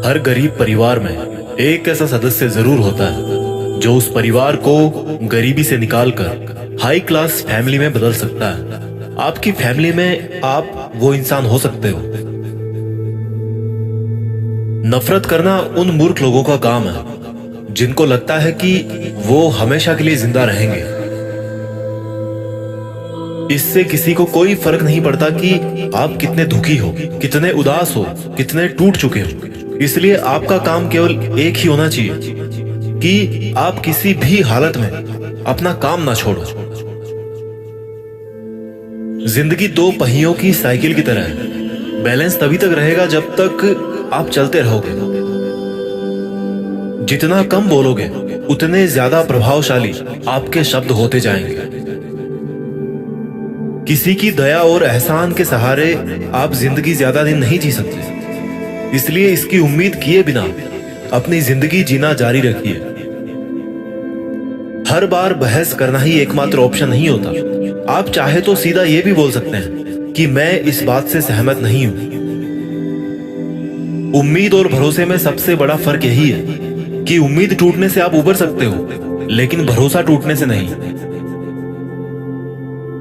हर गरीब परिवार में एक ऐसा सदस्य जरूर होता है जो उस परिवार को गरीबी से निकालकर हाई क्लास फैमिली में बदल सकता है। आपकी फैमिली में आप वो इंसान हो सकते हो। नफरत करना उन मूर्ख लोगों का काम है जिनको लगता है कि वो हमेशा के लिए जिंदा रहेंगे। इससे किसी को कोई फर्क नहीं पड़ता कि आप कितने दुखी हो, कितने उदास हो, कितने टूट चुके हो। इसलिए आपका काम केवल एक ही होना चाहिए कि आप किसी भी हालत में अपना काम ना छोड़ो। जिंदगी दो पहियों की साइकिल की तरह है। बैलेंस तभी तक रहेगा जब तक आप चलते रहोगे। जितना कम बोलोगे उतने ज्यादा प्रभावशाली आपके शब्द होते जाएंगे। किसी की दया और एहसान के सहारे आप जिंदगी ज्यादा दिन नहीं जी सकते। इसलिए इसकी उम्मीद किए बिना अपनी जिंदगी जीना जारी रखिए। हर बार बहस करना ही एकमात्र ऑप्शन नहीं होता। आप चाहे तो सीधा ये भी बोल सकते हैं कि मैं इस बात से सहमत नहीं हूं। उम्मीद और भरोसे में सबसे बड़ा फर्क यही है कि उम्मीद टूटने से आप उबर सकते हो, लेकिन भरोसा टूटने से नहीं।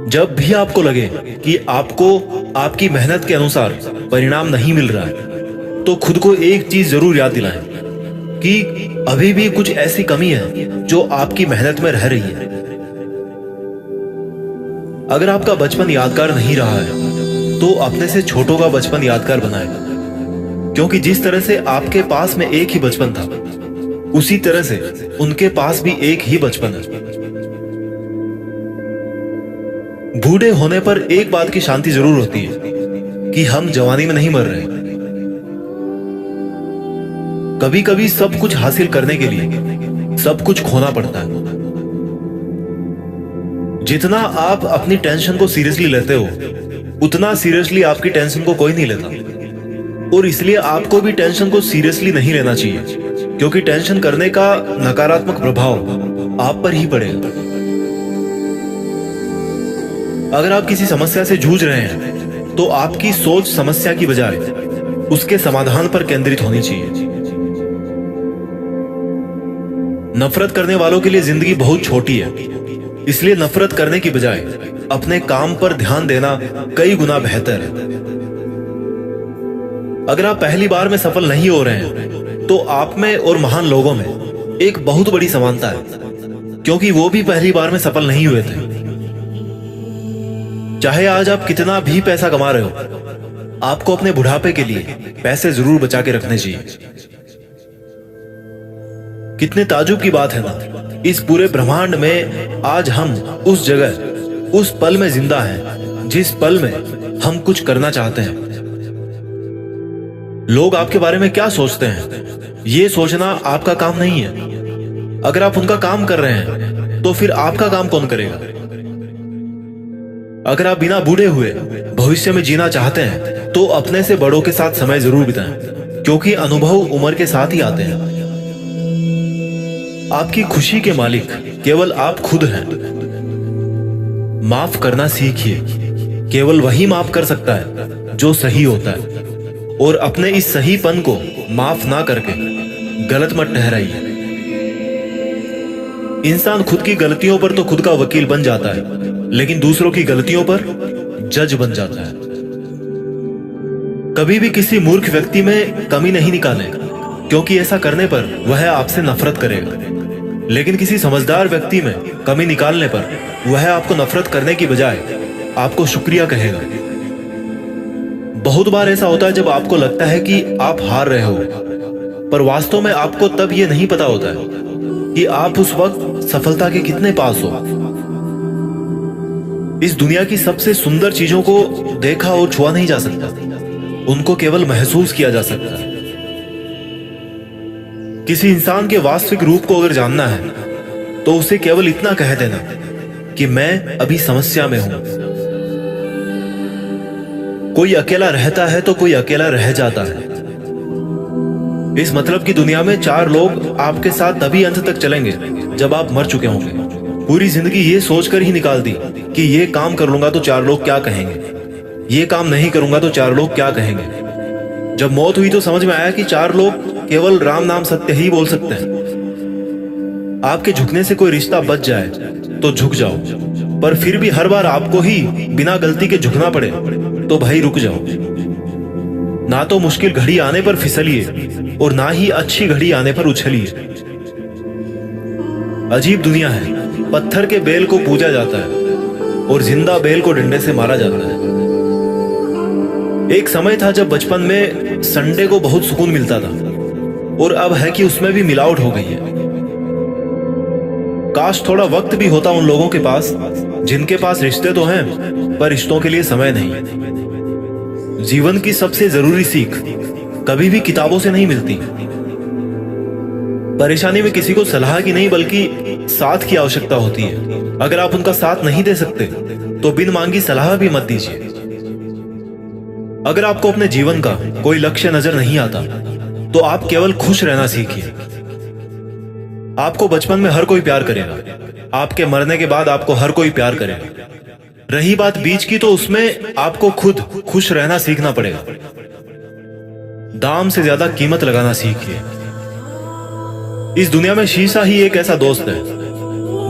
जब भी आपको लगे कि आपको आपकी मेहनत के अनुसार परिणाम नहीं मिल रहा है, तो खुद को एक चीज जरूर याद दिलाएं कि अभी भी कुछ ऐसी कमी है जो आपकी मेहनत में रह रही है। अगर आपका बचपन यादगार नहीं रहा है तो अपने से छोटों का बचपन यादगार बनाएं, क्योंकि जिस तरह से आपके पास में एक ही बचपन था, उसी तरह से उनके पास भी एक ही बचपन है। बूढ़े होने पर एक बात की शांति जरूर होती है कि हम जवानी में नहीं मर रहे। कभी कभी सब कुछ हासिल करने के लिए सब कुछ खोना पड़ता है। जितना आप अपनी टेंशन को सीरियसली लेते हो, उतना सीरियसली आपकी टेंशन को कोई नहीं लेता। और इसलिए आपको भी टेंशन को सीरियसली नहीं लेना चाहिए, क्योंकि टेंशन करने का नकारात्मक प्रभाव आप पर ही पड़ेगा। अगर आप किसी समस्या से जूझ रहे हैं तो आपकी सोच समस्या की बजाय उसके समाधान पर केंद्रित होनी चाहिए। नफरत करने वालों के लिए जिंदगी बहुत छोटी है, इसलिए नफरत करने की बजाय अपने काम पर ध्यान देना कई गुना बेहतर है। अगर आप पहली बार में सफल नहीं हो रहे हैं तो आप में और महान लोगों में एक बहुत बड़ी समानता है, क्योंकि वो भी पहली बार में सफल नहीं हुए थे। चाहे आज आप कितना भी पैसा कमा रहे हो, आपको अपने बुढ़ापे के लिए पैसे जरूर बचा के रखने चाहिए। कितने ताजुब की बात है ना, इस पूरे ब्रह्मांड में आज हम उस जगह, उस पल में जिंदा हैं जिस पल में हम कुछ करना चाहते हैं। लोग आपके बारे में क्या सोचते हैं, ये सोचना आपका काम नहीं है। अगर आप उनका काम कर रहे हैं तो फिर आपका काम कौन करेगा? अगर आप बिना बूढ़े हुए भविष्य में जीना चाहते हैं तो अपने से बड़ों के साथ समय जरूर बिताएं, क्योंकि अनुभव उम्र के साथ ही आते हैं। आपकी खुशी के मालिक केवल आप खुद हैं। माफ करना सीखिए। केवल वही माफ कर सकता है जो सही होता है, और अपने इस सहीपन को माफ ना करके गलत मत ठहराइए। इंसान खुद की गलतियों पर तो खुद का वकील बन जाता है, लेकिन दूसरों की गलतियों पर जज बन जाता है। कभी भी किसी मूर्ख व्यक्ति में कमी नहीं निकालें, क्योंकि ऐसा करने पर वह आपसे नफरत करेगा। लेकिन किसी समझदार व्यक्ति में कमी निकालने पर वह आपको नफरत करने की बजाय आपको शुक्रिया कहेगा। बहुत बार ऐसा होता है जब आपको लगता है कि आप हार रहे हो, पर वास्तव में आपको तब यह नहीं पता होता है कि आप उस वक्त सफलता के कितने पास हो। इस दुनिया की सबसे सुंदर चीजों को देखा और छुआ नहीं जा सकता, उनको केवल महसूस किया जा सकता है। किसी इंसान के वास्तविक रूप को अगर जानना है तो उसे केवल इतना कह देना कि मैं अभी समस्या में हूं। कोई अकेला रहता है तो कोई अकेला रह जाता है। इस मतलब की दुनिया में 4 लोग आपके साथ तभी अंत तक चलेंगे जब आप मर चुके होंगे। पूरी जिंदगी ये सोचकर ही निकाल दी कि ये काम कर लूंगा तो 4 लोग क्या कहेंगे, ये काम नहीं करूंगा तो 4 लोग क्या कहेंगे। जब मौत हुई तो समझ में आया कि 4 लोग केवल राम नाम सत्य ही बोल सकते हैं। आपके झुकने से कोई रिश्ता बच जाए तो झुक जाओ, पर फिर भी हर बार आपको ही बिना गलती के झुकना पड़े तो भाई रुक जाओ। ना तो मुश्किल घड़ी आने पर फिसलिए और ना ही अच्छी घड़ी आने पर उछलिए। अजीब दुनिया है, पत्थर के बेल को पूजा जाता है और जिंदा बेल को डंडे से मारा जाता है। एक समय था जब बचपन में संडे को बहुत सुकून मिलता था और अब है कि उसमें भी मिलावट हो गई है। काश थोड़ा वक्त भी होता उन लोगों के पास जिनके पास रिश्ते तो हैं पर रिश्तों के लिए समय नहीं। जीवन की सबसे जरूरी सीख कभी भी किताबों से नहीं मिलती। परेशानी में किसी को सलाह की नहीं बल्कि साथ की आवश्यकता होती है। अगर आप उनका साथ नहीं दे सकते तो बिन मांगी सलाह भी मत दीजिए। अगर आपको अपने जीवन का कोई लक्ष्य नजर नहीं आता तो आप केवल खुश रहना सीखिए। आपको बचपन में हर कोई प्यार करेगा, आपके मरने के बाद आपको हर कोई प्यार करेगा। रही बात बीच की तो उसमें आपको खुद खुश रहना सीखना पड़ेगा। दाम से ज्यादा कीमत लगाना सीखिए। इस दुनिया में शीशा ही एक ऐसा दोस्त है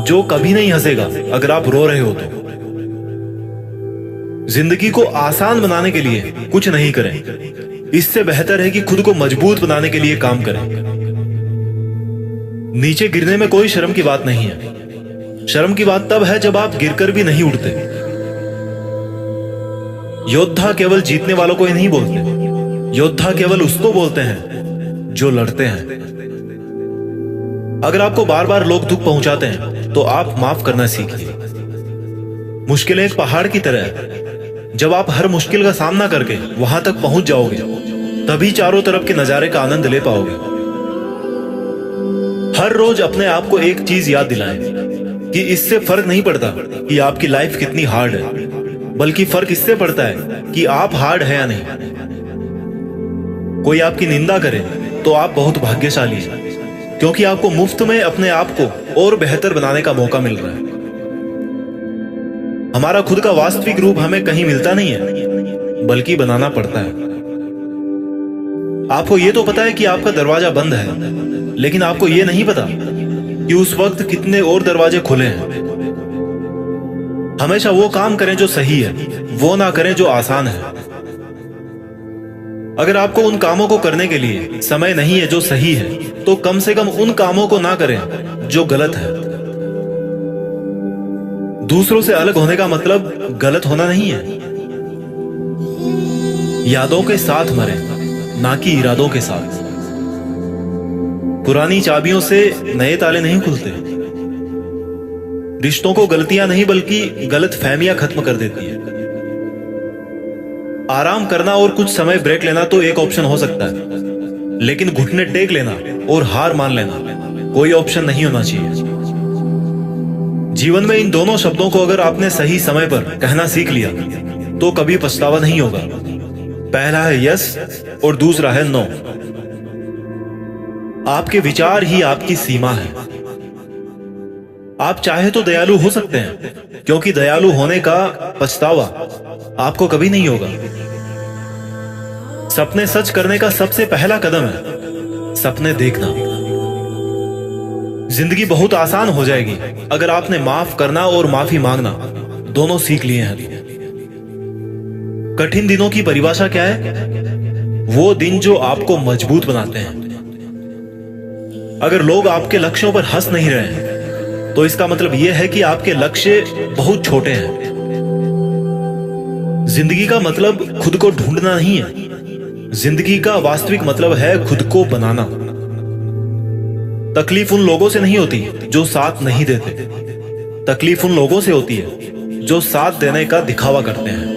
जो कभी नहीं हंसेगा अगर आप रो रहे हो तो। जिंदगी को आसान बनाने के लिए कुछ नहीं करें, इससे बेहतर है कि खुद को मजबूत बनाने के लिए काम करें। नीचे गिरने में कोई शर्म की बात नहीं है। शर्म की बात तब है जब आप गिरकर भी नहीं उठते। योद्धा केवल जीतने वालों को ही नहीं बोलते, योद्धा केवल उसको बोलते हैं जो लड़ते हैं। अगर आपको बार बार लोग दुख पहुंचाते हैं तो आप माफ करना सीखिए। मुश्किलें एक पहाड़ की तरह है, जब आप हर मुश्किल का सामना करके वहां तक पहुंच जाओगे तभी चारों तरफ के नजारे का आनंद ले पाओगे। हर रोज अपने आप को एक चीज याद दिलाएं कि इससे फर्क नहीं पड़ता कि आपकी लाइफ कितनी हार्ड है, बल्कि फर्क इससे पड़ता है कि आप हार्ड है या नहीं। कोई आपकी निंदा करे तो आप बहुत भाग्यशाली हैं, क्योंकि आपको मुफ्त में अपने आप को और बेहतर बनाने का मौका मिल रहा है। हमारा खुद का वास्तविक रूप हमें कहीं मिलता नहीं है, बल्कि बनाना पड़ता है। आपको यह तो पता है कि आपका दरवाजा बंद है, लेकिन आपको यह नहीं पता कि उस वक्त कितने और दरवाजे खुले हैं। हमेशा वो काम करें जो सही है, वो ना करें जो आसान है। अगर आपको उन कामों को करने के लिए समय नहीं है जो सही है, तो कम से कम उन कामों को ना करें जो गलत है। दूसरों से अलग होने का मतलब गलत होना नहीं है। यादों के साथ मरें, ना कि इरादों के साथ। पुरानी चाबियों से नए ताले नहीं खुलते। रिश्तों को गलतियां नहीं बल्कि गलत फहमियां खत्म कर देती है। आराम करना और कुछ समय ब्रेक लेना तो एक ऑप्शन हो सकता है, लेकिन घुटने टेक लेना और हार मान लेना कोई ऑप्शन नहीं होना चाहिए। जीवन में इन दोनों शब्दों को अगर आपने सही समय पर कहना सीख लिया तो कभी पछतावा नहीं होगा। पहला है यस और दूसरा है नो। आपके विचार ही आपकी सीमा है। आप चाहे तो दयालु हो सकते हैं, क्योंकि दयालु होने का पछतावा आपको कभी नहीं होगा। सपने सच करने का सबसे पहला कदम है सपने देखना। जिंदगी बहुत आसान हो जाएगी अगर आपने माफ करना और माफी मांगना दोनों सीख लिए हैं। कठिन दिनों की परिभाषा क्या है? वो दिन जो आपको मजबूत बनाते हैं। अगर लोग आपके लक्ष्यों पर हंस नहीं रहे हैं तो इसका मतलब यह है कि आपके लक्ष्य बहुत छोटे हैं। जिंदगी का मतलब खुद को ढूंढना नहीं है, जिंदगी का वास्तविक मतलब है खुद को बनाना। तकलीफ उन लोगों से नहीं होती जो साथ नहीं देते, तकलीफ उन लोगों से होती है जो साथ देने का दिखावा करते हैं।